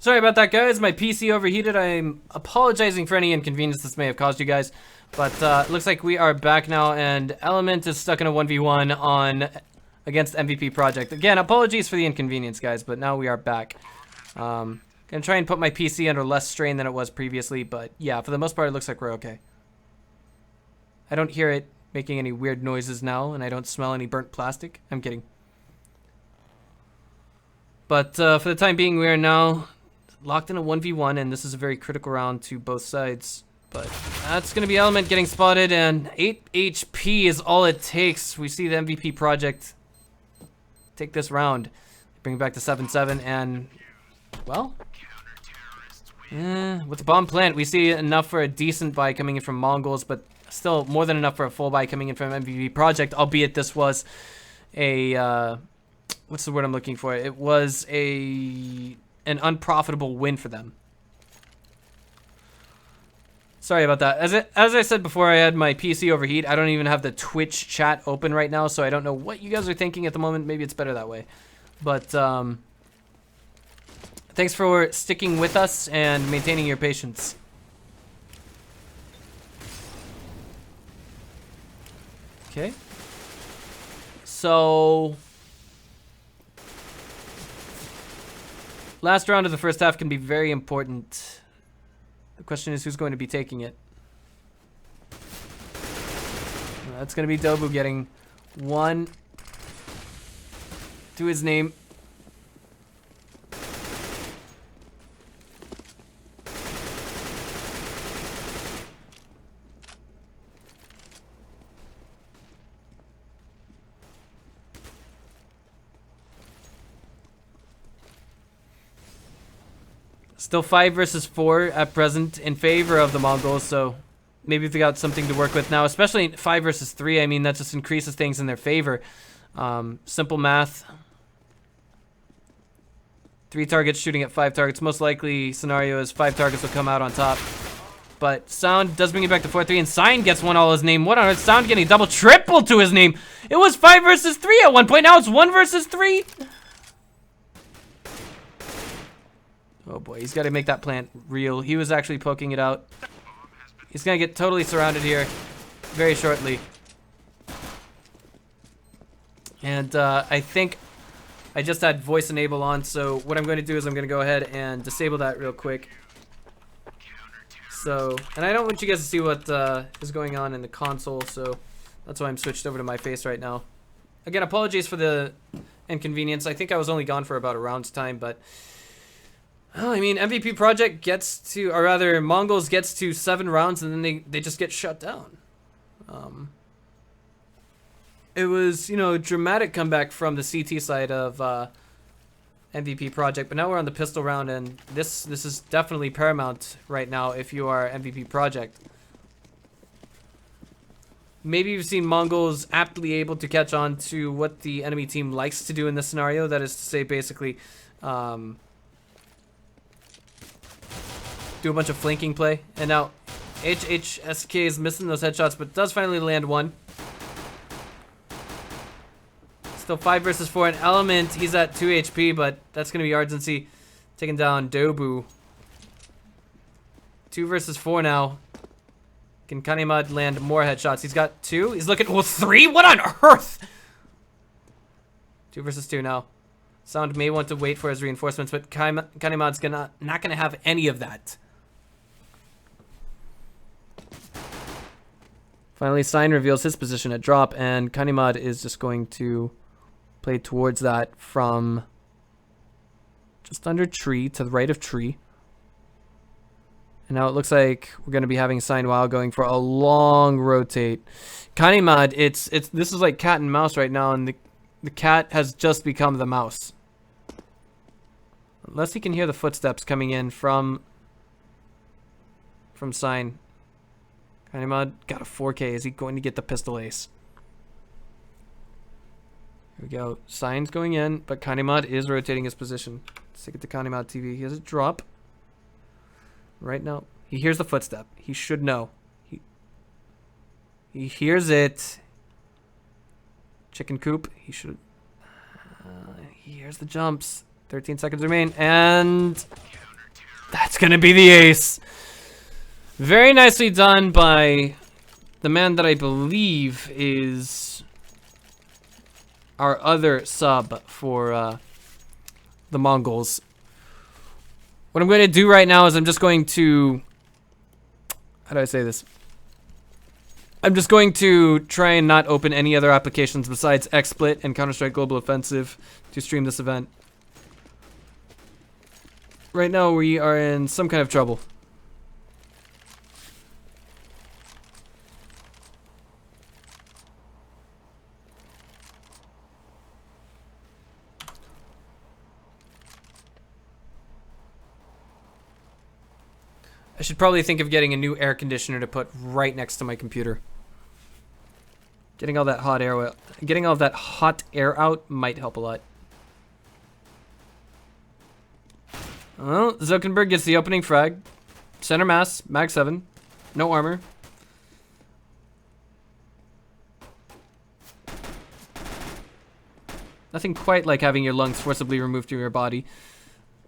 Sorry about that, guys. My PC overheated. I'm apologizing for any inconvenience this may have caused you guys. But it looks like we are back now, and Element is stuck in a 1v1 on against MVP.Project. Again, apologies for the inconvenience, guys, but now we are back. Gonna try and put my PC under less strain than it was previously, but yeah, for the most part, it looks like we're okay. I don't hear it making any weird noises now, and I don't smell any burnt plastic. I'm kidding. But for the time being, we are now locked in a 1v1, and this is a very critical round to both sides. But that's going to be Element getting spotted, and 8 HP is all it takes. We see the MVP.Project take this round. Bring it back to 7-7, and, well, with the bomb plant, we see enough for a decent buy coming in from Mongolz, but still more than enough for a full buy coming in from MVP.Project, albeit this was a, what's the word I'm looking for? It was an unprofitable win for them. Sorry about that. As I said before, I had my PC overheat. I don't even have the Twitch chat open right now, so I don't know what you guys are thinking at the moment. Maybe it's better that way. But thanks for sticking with us and maintaining your patience. Okay. So last round of the first half can be very important. The question is who's going to be taking it. That's going to be Dobu getting one to his name. Still 5 versus 4 at present in favor of the Mongolz, so maybe they got something to work with now, especially 5 versus 3. I mean, that just increases things in their favor. Simple math. 3 targets shooting at 5 targets. Most likely scenario is 5 targets will come out on top. But Sound does bring it back to 4-3, and Sign gets one all his name. What on earth? Sound getting double, triple to his name. It was 5 versus 3 at one point. Now it's 1 versus 3. Oh boy, he's got to make that plant real. He was actually poking it out. He's going to get totally surrounded here very shortly. And I think I just had voice enable on, so what I'm going to do is I'm going to go ahead and disable that real quick. So, and I don't want you guys to see what is going on in the console, so that's why I'm switched over to my face right now. Again, apologies for the inconvenience. I think I was only gone for about a round's time, but oh, I mean, MVP.Project gets to, or rather, Mongolz gets to 7 rounds and then they just get shut down. It was, you know, a dramatic comeback from the CT side of MVP.Project, but now we're on the pistol round, and this is definitely paramount right now if you are MVP.Project. Maybe you've seen Mongolz aptly able to catch on to what the enemy team likes to do in this scenario. That is to say, basically, do a bunch of flanking play, and now HHSK is missing those headshots, but does finally land one. Still 5 versus 4. An Element, he's at 2 HP, but that's going to be Argency taking down Dobu. 2 versus 4 now. Can Kanimad land more headshots? He's got 2. He's looking, well, 3? What on earth? 2 versus 2 now. Sound may want to wait for his reinforcements, but Kanimad's not gonna have any of that. Finally, Sign reveals his position at drop, and Kanimad is just going to play towards that from just under tree to the right of tree. And now it looks like we're going to be having Sign Wow going for a long rotate. Kanimad, this is like cat and mouse right now, and the cat has just become the mouse. Unless he can hear the footsteps coming in from Sign. Kanimad got a 4K. Is he going to get the pistol ace? Here we go. Sign's going in, but Kanimad is rotating his position. Let's take it to Kanimad TV. He has a drop. Right now. He hears the footstep. He should know. He hears it. Chicken coop. He should... he hears the jumps. 13 seconds remain, and That's gonna be the ace. Very nicely done by the man that I believe is our other sub for the Mongolz. What I'm going to do right now is I'm just going to... How do I say this? I'm just going to try and not open any other applications besides XSplit and Counter-Strike Global Offensive to stream this event. Right now we are in some kind of trouble. I should probably think of getting a new air conditioner to put right next to my computer. Getting all that hot air out might help a lot. Well, Zuckerberg gets the opening frag. Center mass, mag 7. No armor. Nothing quite like having your lungs forcibly removed from your body.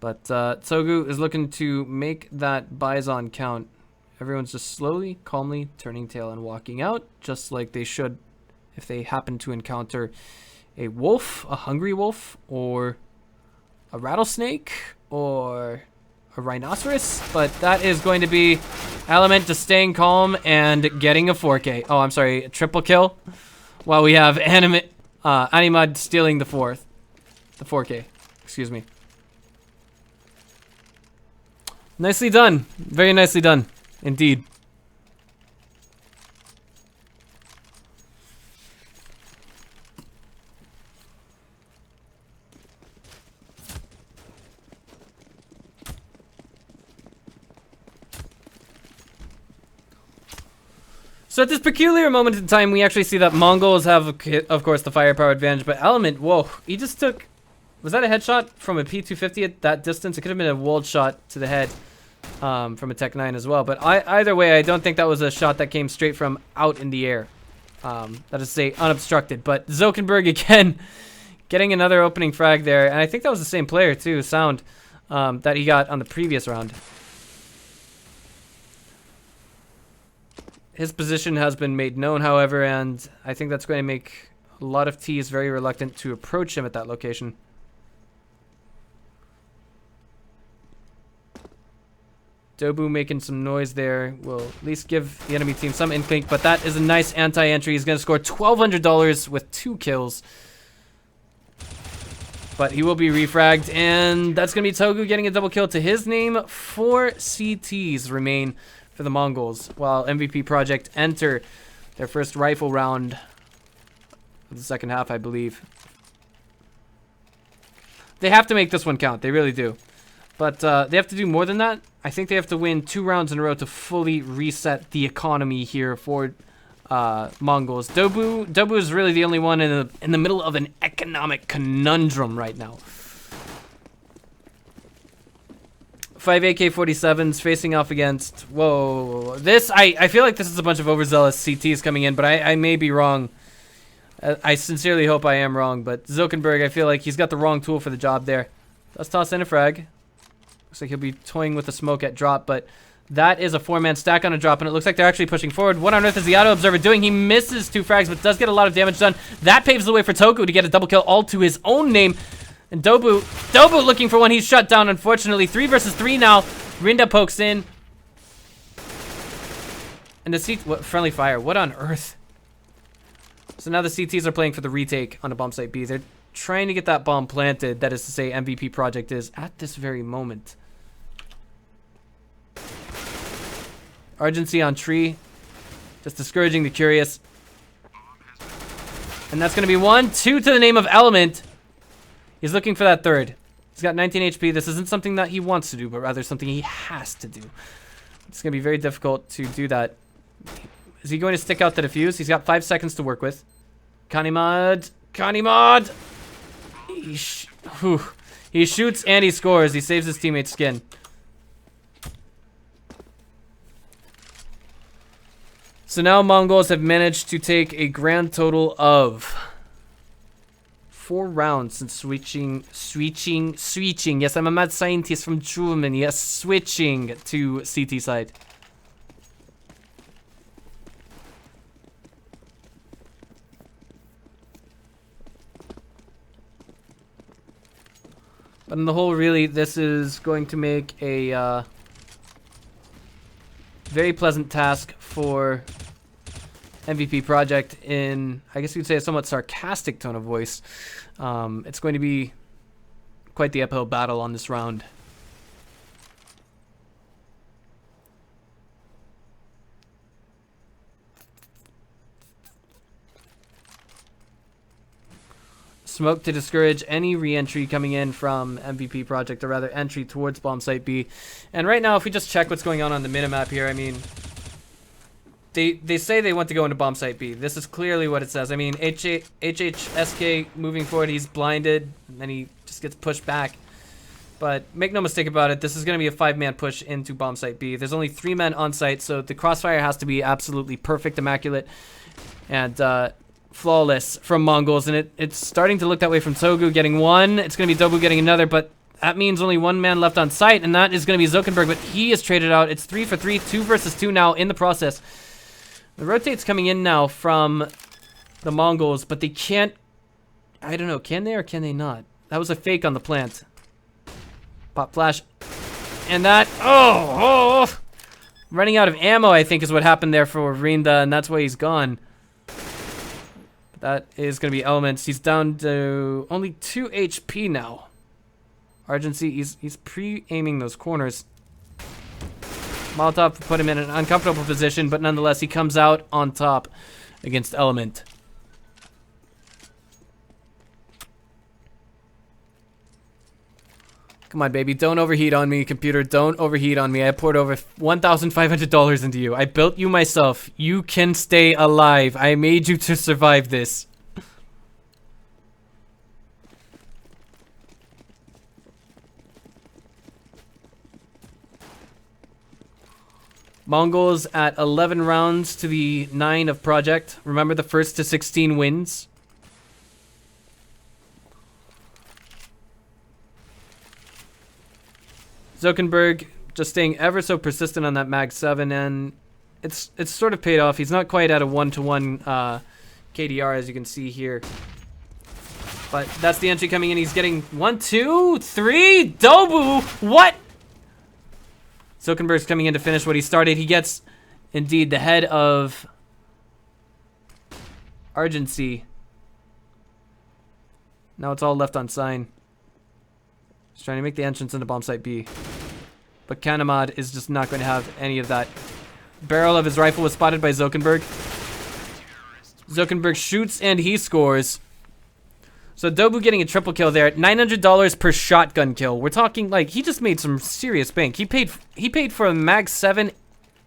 But Tsogu is looking to make that Bison count. Everyone's just slowly, calmly turning tail and walking out, just like they should if they happen to encounter a wolf, a hungry wolf, or a rattlesnake, or a rhinoceros. But that is going to be Element just staying calm and getting a 4K. Oh, I'm sorry, a triple kill. While we have Animad stealing the 4K. Excuse me. Nicely done. Very nicely done. Indeed. So at this peculiar moment in time, we actually see that Mongols have, of course, the firepower advantage, but Element, whoa, he just took... Was that a headshot from a P250 at that distance? It could have been a walled shot to the head. From a Tech 9 as well, but either way, I don't think that was a shot that came straight from out in the air. That is to say, unobstructed. But Zuckerberg again, getting another opening frag there, and I think that was the same player too, Sound, that he got on the previous round. His position has been made known, however, and I think that's going to make a lot of T's very reluctant to approach him at that location. Dobu making some noise there will at least give the enemy team some inkling, but that is a nice anti-entry. He's going to score $1,200 with 2 kills. But he will be refragged, and that's going to be Togu getting a double kill to his name. 4 CTs remain for the Mongolz, while MVP.Project enter their first rifle round of the second half, I believe. They have to make this one count. They really do. But they have to do more than that. I think they have to win 2 rounds in a row to fully reset the economy here for Mongolz. Dobu is really the only one in the middle of an economic conundrum right now. 5 AK-47s facing off against... Whoa. This, I feel like this is a bunch of overzealous CTs coming in, but I may be wrong. I sincerely hope I am wrong, but Zuckerberg, I feel like he's got the wrong tool for the job there. Let's toss in a frag. Looks like he'll be toying with the smoke at drop, but that is a 4-man stack on a drop, and it looks like they're actually pushing forward. What on earth is the Auto Observer doing? He misses 2 frags, but does get a lot of damage done. That paves the way for Toku to get a double kill all to his own name. And Dobu looking for one. He's shut down, unfortunately. 3 versus 3 now. Rinda pokes in. And the friendly fire. What on earth? So now the CTs are playing for the retake on a bomb site B. They're trying to get that bomb planted. That is to say, MVP.Project is at this very moment. Urgency on tree. Just discouraging the curious. And that's going to be 1. 2 to the name of Element. He's looking for that 3rd. He's got 19 HP. This isn't something that he wants to do, but rather something he has to do. It's going to be very difficult to do that. Is he going to stick out the defuse? He's got 5 seconds to work with. Kanimad. Kanimad! He shoots and he scores. He saves his teammate's skin. So now Mongols have managed to take a grand total of 4 rounds since switching. Yes, I'm a mad scientist from Germany. Yes, switching to CT side. But on the whole, really, this is going to make a very pleasant task for MVP.Project in, I guess you'd say, a somewhat sarcastic tone of voice. It's going to be quite the uphill battle on this round. Smoke to discourage any re-entry coming in from MVP.Project, or rather entry towards bomb site B. And right now, if we just check what's going on the minimap here, I mean, they say they want to go into bomb site B. This is clearly what it says. I mean, HHSK moving forward, he's blinded, and then he just gets pushed back. But make no mistake about it, this is going to be a 5-man push into bomb site B. There's only 3 men on site, so the crossfire has to be absolutely perfect, immaculate, and flawless from Mongolz, and it's starting to look that way from Togu getting 1. It's going to be Dobu getting another, but that means only 1 man left on site, and that is going to be Zuckerberg, but he is traded out. It's 3 for 3, 2 versus 2 now in the process. The rotate's coming in now from the Mongolz, but they can't, I don't know, can they or can they not? That was a fake on the plant. Pop flash, and that, running out of ammo, I think, is what happened there for Rinda, and that's why he's gone. That is going to be Elements. He's down to only 2 HP now. Argency, he's pre-aiming those corners. Molotov put him in an uncomfortable position, but nonetheless, he comes out on top against Element. Come on, baby. Don't overheat on me, computer. Don't overheat on me. I poured over $1,500 into you. I built you myself. You can stay alive. I made you to survive this. Mongolz at 11 rounds to the 9 of Project. Remember, the first to 16 wins. Zuckerberg just staying ever so persistent on that Mag 7, and it's sort of paid off. He's not quite at a 1-to-1 KDR, as you can see here. But that's the entry coming in. He's getting 1, 2, 3. Dobu! What? Zuckerberg's coming in to finish what he started. He gets, indeed, the head of Argency. Now it's all left on sign. He's trying to make the entrance into bomb site B. But Kanamad is just not going to have any of that. Barrel of his rifle was spotted by Zuckerberg. Zuckerberg shoots and he scores. So Dobu getting a triple kill there. $900 per shotgun kill. We're talking like he just made some serious bank. He paid for a Mag 7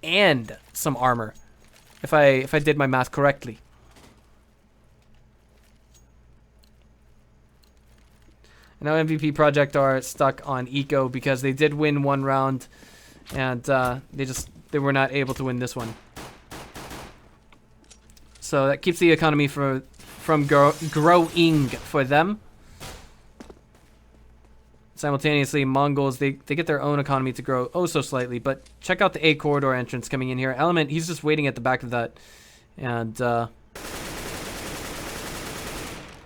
and some armor. If I did my math correctly. Now MVP.Project are stuck on Eco because they did win 1 round, and they were not able to win this one. So that keeps the economy from growing for them. Simultaneously, Mongolz, they get their own economy to grow oh so slightly, but check out the A corridor entrance coming in here. Element, he's just waiting at the back of that, and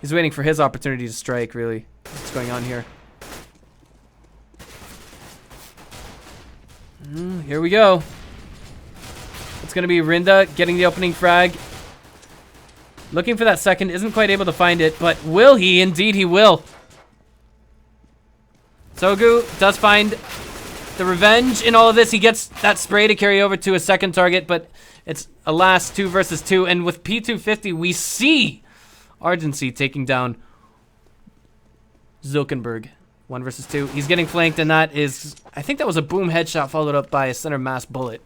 he's waiting for his opportunity to strike, really. What's going on here? Here we go. It's going to be Rinda getting the opening frag. Looking for that second. Isn't quite able to find it, but will he? Indeed he will. Togu does find the revenge in all of this. He gets that spray to carry over to a second target, but it's a last 2 versus 2. And with P250, we see Argency taking down Zuckerberg. 1 versus 2. He's getting flanked, and that is, I think that was a boom headshot followed up by a center mass bullet.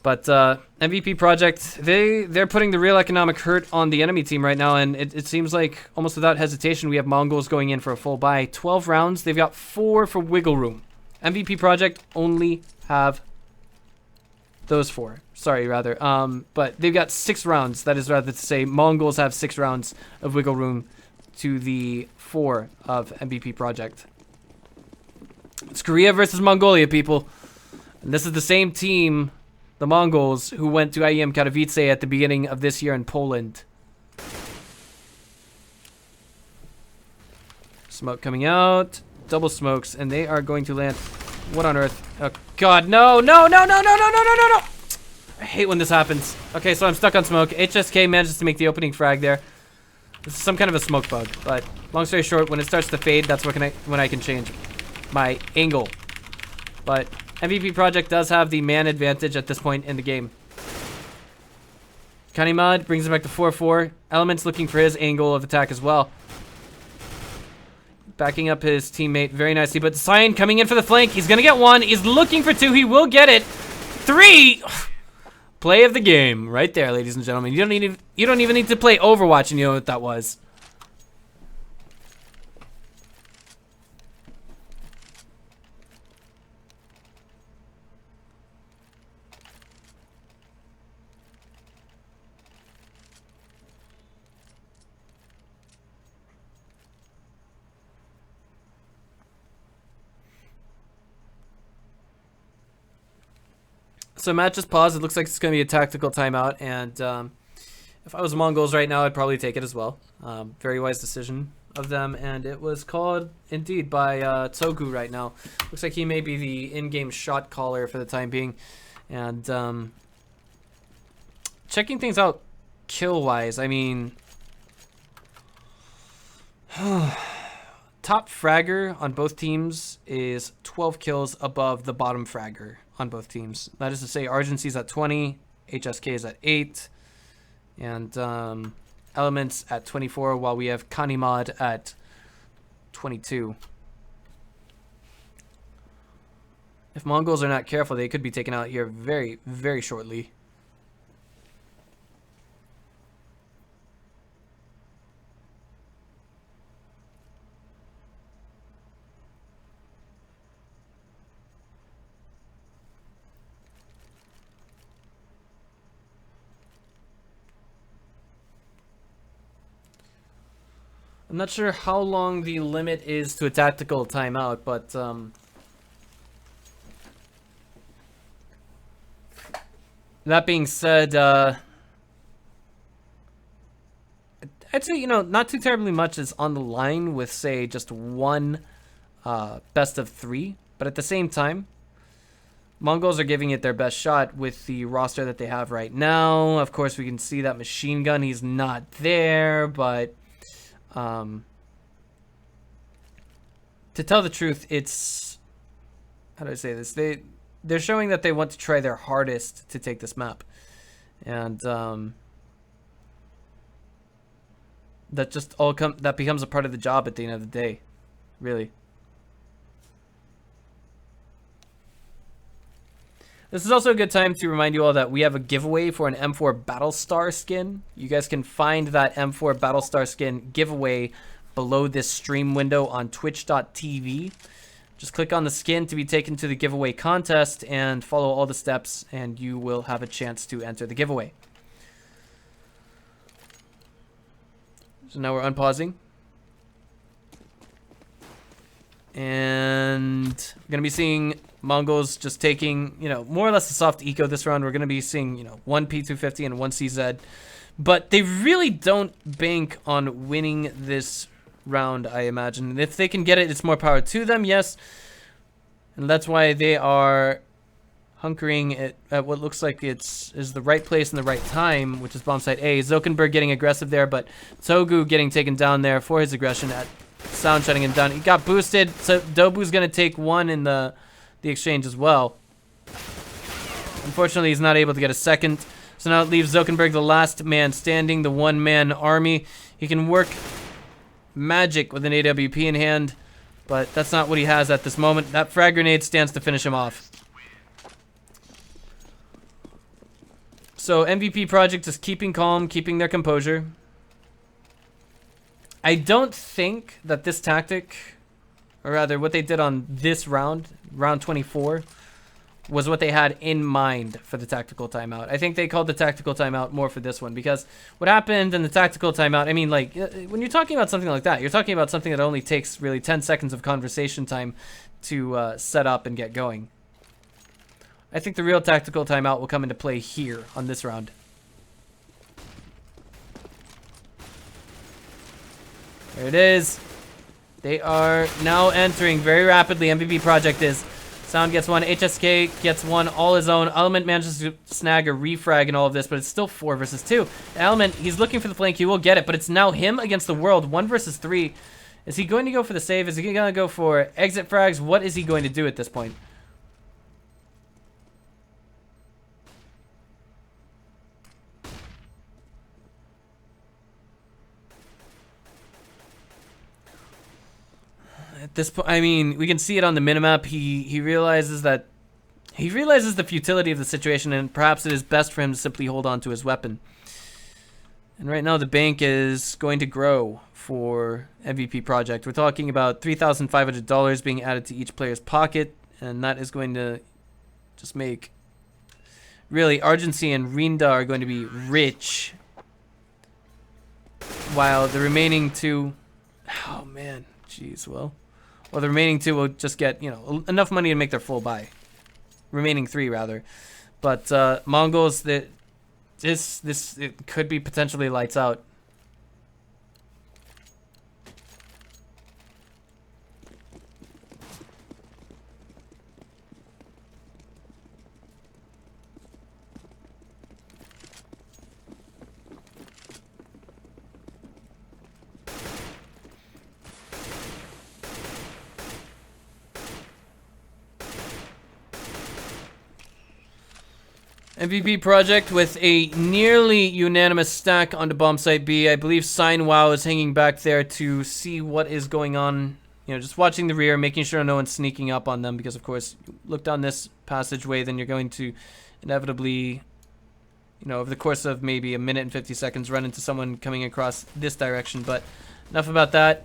But MVP.Project, they're putting the real economic hurt on the enemy team right now, and it seems like almost without hesitation we have Mongolz going in for a full buy. 12 rounds. They've got 4 for wiggle room. MVP.Project only have those 4. Sorry, rather. But they've got 6 rounds. That is rather to say, Mongolz have 6 rounds of wiggle room to the 4 of MVP.Project. It's Korea versus Mongolia, people. And this is the same team, the Mongolz, who went to IEM Katowice at the beginning of this year in Poland. Smoke coming out. Double smokes, and they are going to land. What on earth? Oh, God, no, no, no, no, no, no, no, no, no, no. I hate when this happens. Okay, so I'm stuck on smoke. HSK manages to make the opening frag there. This is some kind of a smoke bug, but long story short, when it starts to fade, that's when I can change my angle. But MVP.Project does have the man advantage at this point in the game. Kanimad brings it back to 4-4. Element's looking for his angle of attack as well. Backing up his teammate very nicely, but Cyan coming in for the flank. He's gonna get 1. He's looking for 2. He will get it. 3. Play of the game, right there, ladies and gentlemen. You don't even need to play Overwatch, and you know what that was. So match just paused. It looks like it's going to be a tactical timeout, and if I was Mongolz right now, I'd probably take it as well. Very wise decision of them, and it was called indeed by Togu right now. Looks like he may be the in-game shot caller for the time being, and checking things out kill-wise. I mean, top fragger on both teams is 12 kills above the bottom fragger on both teams. That is to say, Argency's at 20, HSK is at 8, and Elements at 24, while we have Kanimad at 22. If Mongolz are not careful, they could be taken out here very, very shortly. I'm not sure how long the limit is to a tactical timeout, but that being said, I'd say, you know, not too terribly much is on the line with, say, just one best of 3. But at the same time, Mongolz are giving it their best shot with the roster that they have right now. Of course, we can see that machine gun. He's not there, but to tell the truth, it's, how do I say this? They're showing that they want to try their hardest to take this map, and that just that becomes a part of the job at the end of the day, really. This is also a good time to remind you all that we have a giveaway for an M4 Battlestar skin. You guys can find that M4 Battlestar skin giveaway below this stream window on twitch.tv. Just click on the skin to be taken to the giveaway contest and follow all the steps, and you will have a chance to enter the giveaway. So now we're unpausing. And we're going to be seeing Mongolz just taking, you know, more or less a soft eco this round. We're going to be seeing, you know, 1 P250 and 1 CZ. But they really don't bank on winning this round, I imagine. And if they can get it, it's more power to them, yes. And that's why they are hunkering at what looks like is the right place and the right time, which is bomb site A. Zokenberg getting aggressive there, but Togu getting taken down there for his aggression at sound shutting him down. He got boosted, so Dobu's going to take 1 in the exchange as well. Unfortunately, he's not able to get a second. So now it leaves Zokenberg the last man standing, the one-man army. He can work magic with an AWP in hand, but that's not what he has at this moment. That frag grenade stands to finish him off. So MVP.Project is keeping calm, keeping their composure. I don't think that this tactic, or rather what they did on this round, round 24, was what they had in mind for the tactical timeout. I think they called the tactical timeout more for this one, because what happened in the tactical timeout, I mean, like, when you're talking about something like that, you're talking about something that only takes really 10 seconds of conversation time to set up and get going. I think the real tactical timeout will come into play here on this round. There it is. They are now entering very rapidly. MVP.Project is. Sound gets one. HSK gets one all his own. Element manages to snag a refrag in all of this, but it's still 4 versus 2. Element, he's looking for the flank. He will get it, but it's now him against the world. 1 versus 3. Is he going to go for the save? Is he going to go for exit frags? What is he going to do at this point? At this point, I mean, we can see it on the minimap. He realizes that the futility of the situation, and perhaps it is best for him to simply hold on to his weapon. And right now, the bank is going to grow for MVP.Project. We're talking about $3,500 being added to each player's pocket, and that is going to just make really Argency and Rinda are going to be rich, while the remaining two, oh man, jeez, well, the remaining two will just get, you know, enough money to make their full buy. Remaining 3 rather, but Mongolz, this it could be potentially lights out. MVP.Project with a nearly unanimous stack onto bomb site B. I believe Sign Wow is hanging back there to see what is going on. You know, just watching the rear, making sure no one's sneaking up on them, because of course, you look down this passageway, then you're going to inevitably, you know, over the course of maybe a minute and 50 seconds, run into someone coming across this direction. But enough about that.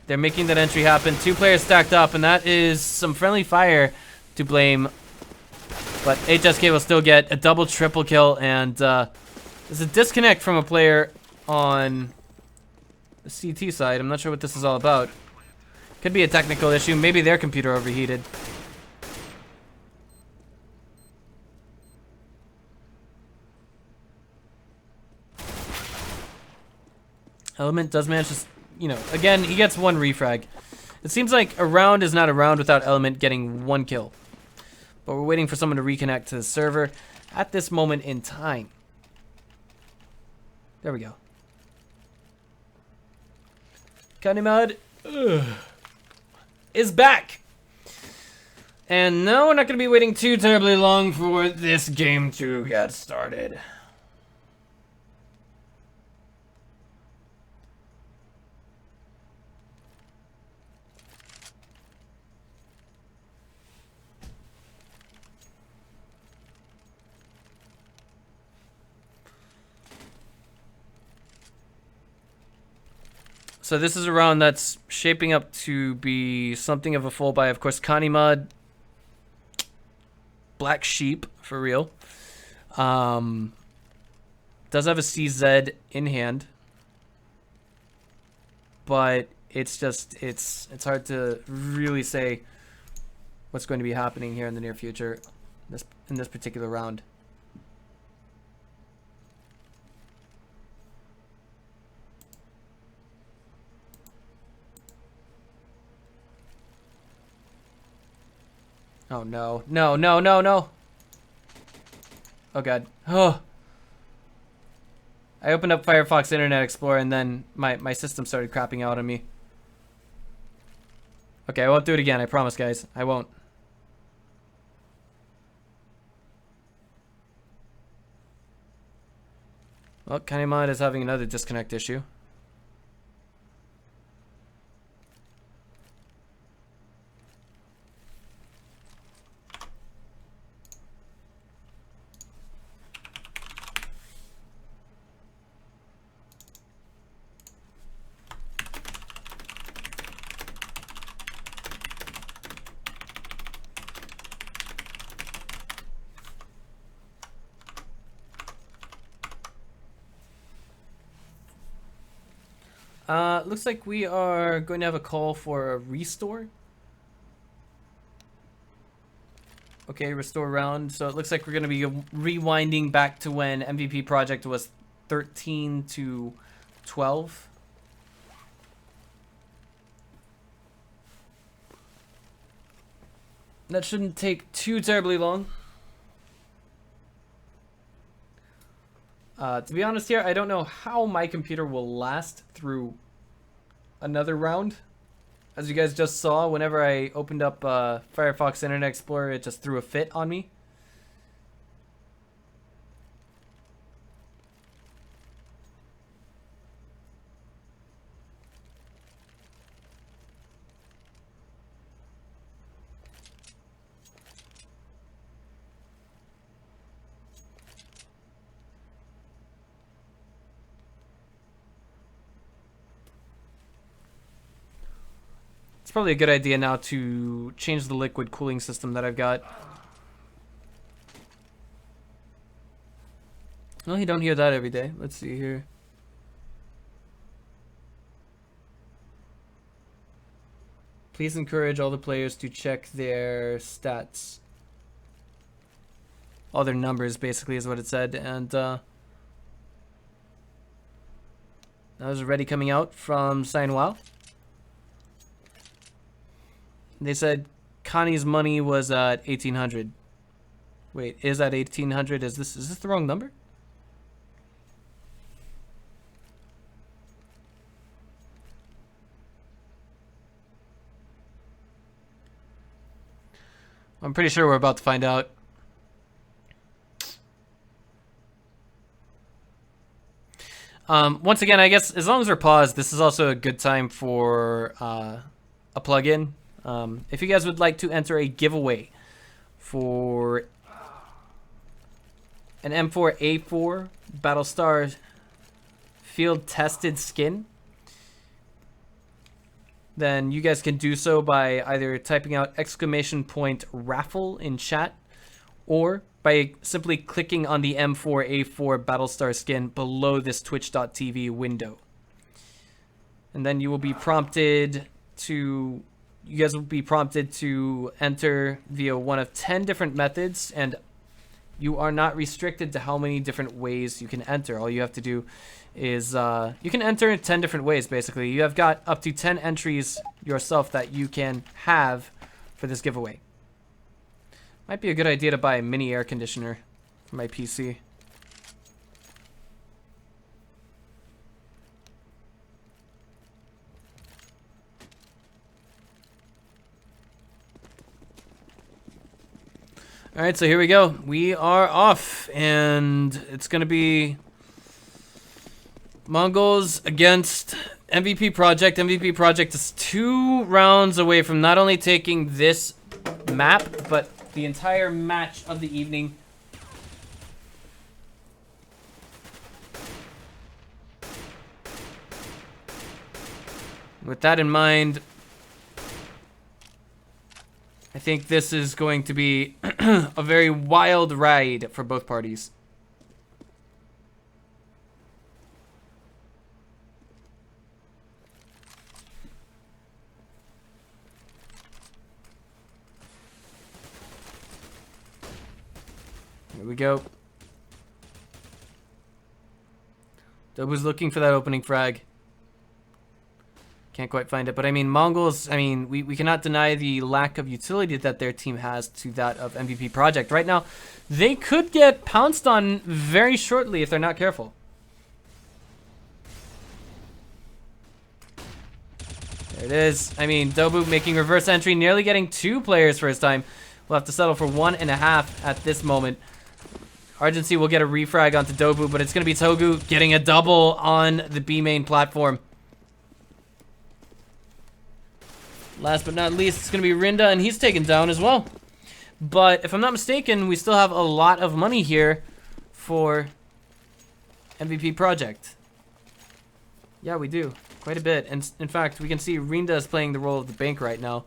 They're making that entry happen. 2 players stacked up, and that is some friendly fire to blame. But HSK will still get a double, triple kill, and there's a disconnect from a player on the CT side. I'm not sure what this is all about. Could be a technical issue. Maybe their computer overheated. Element does manage to, you know, again, he gets 1 refrag. It seems like a round is not a round without Element getting 1 kill. But we're waiting for someone to reconnect to the server at this moment in time. There we go. Kanimad is back. And no, we're not going to be waiting too terribly long for this game to get started. So this is a round that's shaping up to be something of a full buy. Of course, Kanimad, Black Sheep, for real. Does have a CZ in hand. But it's just, it's hard to really say what's going to be happening here in the near future in this particular round. Oh no, no, no, no, no. Oh god. Oh. I opened up Firefox Internet Explorer and then my system started crapping out on me. Okay, I won't do it again, I promise guys. I won't. Well, Kanimad is having another disconnect issue. Looks like we are going to have a call for a restore. Okay, restore round. So it looks like we're going to be rewinding back to when MVP.Project was 13 to 12. That shouldn't take too terribly long. To be honest here, I don't know how my computer will last through another round. As you guys just saw, whenever I opened up Firefox Internet Explorer, it just threw a fit on me. It's probably a good idea now to change the liquid cooling system that I've got. Well, you don't hear that every day. Let's see here. Please encourage all the players to check their stats. All their numbers, basically, is what it said. And that was already coming out from SignWow. They said Connie's money was at 1,800. Wait, is that 1,800? Is this the wrong number? I'm pretty sure we're about to find out. Once again, I guess as long as we're paused, this is also a good time for a plugin. If you guys would like to enter a giveaway for an M4A4 Battlestar field tested skin, then you guys can do so by either typing out !raffle in chat, or by simply clicking on the M4A4 Battlestar skin below this twitch.tv window. And then you will be prompted to, you guys will be prompted to enter via one of 10 different methods, and you are not restricted to how many different ways you can enter. All you have to do is, you can enter in 10 different ways, basically. You have got up to 10 entries yourself that you can have for this giveaway. Might be a good idea to buy a mini air conditioner for my PC. Alright, so here we go. We are off, and it's going to be Mongolz against MVP.Project. MVP.Project is 2 rounds away from not only taking this map, but the entire match of the evening. With that in mind, I think this is going to be a very wild ride for both parties. Here we go. Dobu's looking for that opening frag. Can't quite find it, but I mean, Mongolz, I mean, we cannot deny the lack of utility that their team has to that of MVP.Project. Right now, they could get pounced on very shortly if they're not careful. There it is. I mean, Dobu making reverse entry, nearly getting 2 players for his time. We'll have to settle for 1.5 at this moment. Argency will get a refrag onto Dobu, but it's going to be Togu getting a double on the B main platform. Last but not least, it's going to be Rinda, and he's taken down as well. But if I'm not mistaken, we still have a lot of money here for MVP.Project. Yeah, we do. Quite a bit. And in fact, we can see Rinda is playing the role of the bank right now.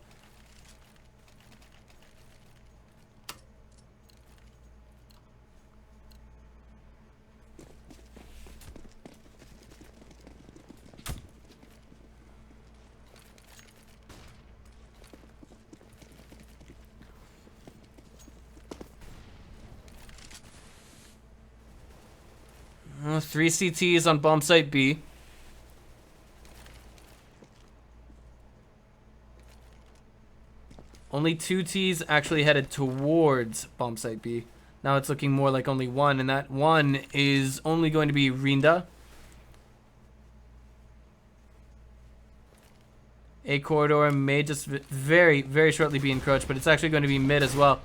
3 CTs on bomb site B. Only 2 Ts actually headed towards bomb site B. Now it's looking more like only 1, and that 1 is only going to be Rinda. A corridor may just very, very shortly be encroached, but it's actually going to be mid as well.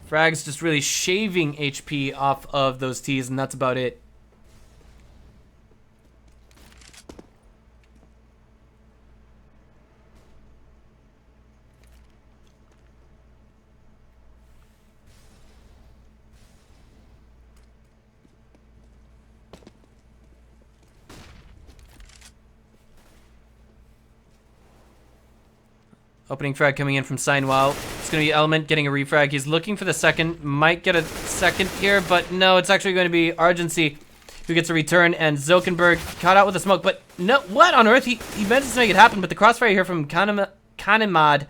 Frag's just really shaving HP off of those Ts, and that's about it. Opening frag coming in from Seinwell. It's going to be Element getting a refrag. He's looking for the second. Might get a second here, but no, it's actually going to be Argency who gets a return, and Zilkenberg caught out with a smoke. But no, what on earth? He managed to make it happen, but the crossfire here from Kanemad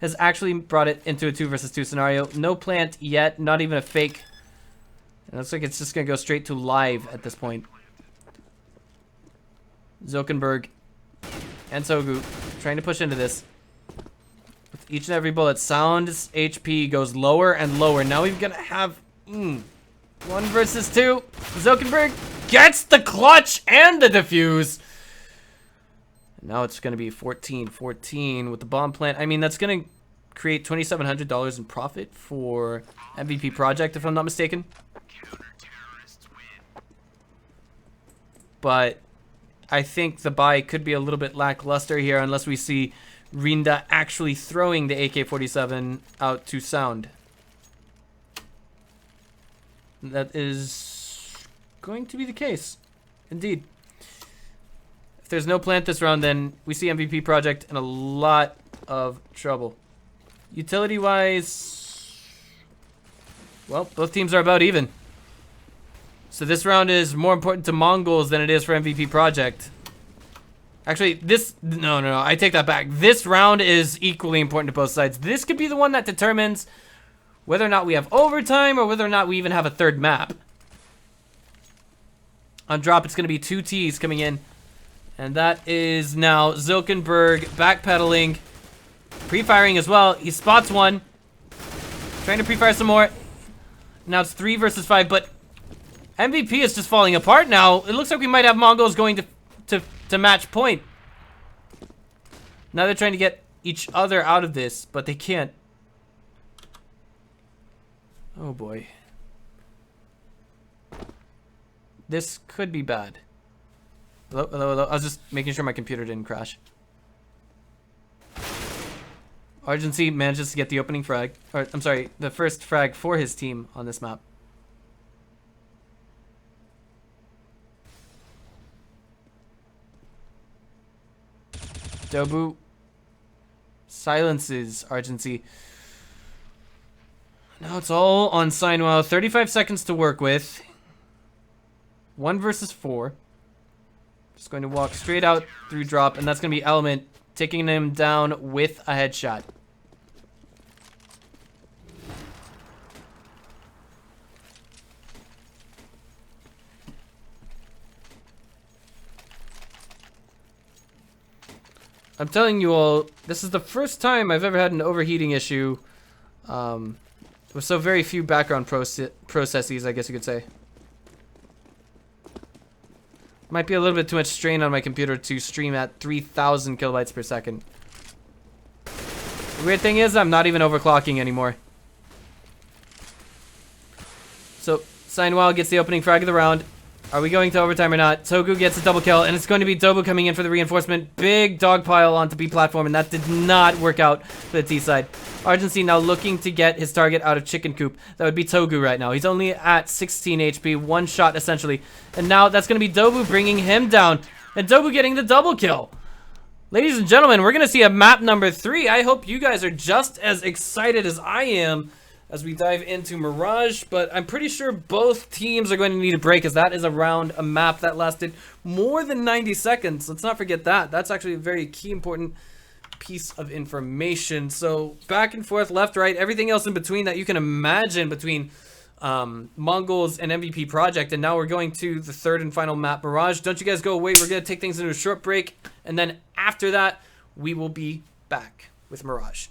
has actually brought it into a 2 versus 2 scenario. No plant yet, not even a fake. It looks like it's just going to go straight to live at this point. Zilkenberg and Sogu trying to push into this. With each and every bullet, Sound's HP goes lower and lower. Now we're gonna have 1 versus 2. Zilkenberg gets the clutch and the defuse. And now it's gonna be 14-14 with the bomb plant. I mean, that's gonna create $2,700 in profit for MVP.Project, if I'm not mistaken. But I think the buy could be a little bit lackluster here unless we see Rinda actually throwing the AK-47 out to Sound. That is going to be the case. Indeed. If there's no plant this round, then we see MVP.Project in a lot of trouble. Utility-wise, well, both teams are about even. So this round is more important to Mongolz than it is for MVP.Project. Actually, no, I take that back. This round is equally important to both sides. This could be the one that determines whether or not we have overtime or whether or not we even have a third map. On drop, it's going to be 2 Ts coming in. And that is now Zilkenberg backpedaling, pre-firing as well. He spots one, trying to pre-fire some more. Now it's 3 versus 5, but MVP is just falling apart now. It looks like we might have Mongolz going to match point. Now they're trying to get each other out of this, but they can't. Oh boy. This could be bad. Hello, hello, hello. I was just making sure my computer didn't crash. Argency manages to get the opening frag. Or, I'm sorry, the first frag for his team on this map. Dobu silences Argency. Now it's all on Seinwell. 35 seconds to work with. 1 versus 4. Just going to walk straight out through drop, and that's going to be Element taking him down with a headshot. I'm telling you all, this is the first time I've ever had an overheating issue with so very few background processes, I guess you could say. Might be a little bit too much strain on my computer to stream at 3,000 kilobytes per second. The weird thing is, I'm not even overclocking anymore. So, Seinwell gets the opening frag of the round. Are we going to overtime or not? Togu gets a double kill, and it's going to be Dobu coming in for the reinforcement. Big dog pile onto B platform, and that did not work out for the T side. Argency now looking to get his target out of chicken coop. That would be Togu right now. He's only at 16 HP, 1 shot essentially. And now that's going to be Dobu bringing him down, and Dobu getting the double kill. Ladies and gentlemen, we're going to see a map number 3. I hope you guys are just as excited as I am as we dive into Mirage, but I'm pretty sure both teams are going to need a break, as that is a map that lasted more than 90 seconds. Let's not forget that. That's actually a very key, important piece of information. So back and forth, left, right, everything else in between that you can imagine between Mongolz and MVP.Project, and now we're going to the third and final map, Mirage. Don't you guys go away. We're going to take things into a short break, and then after that, we will be back with Mirage.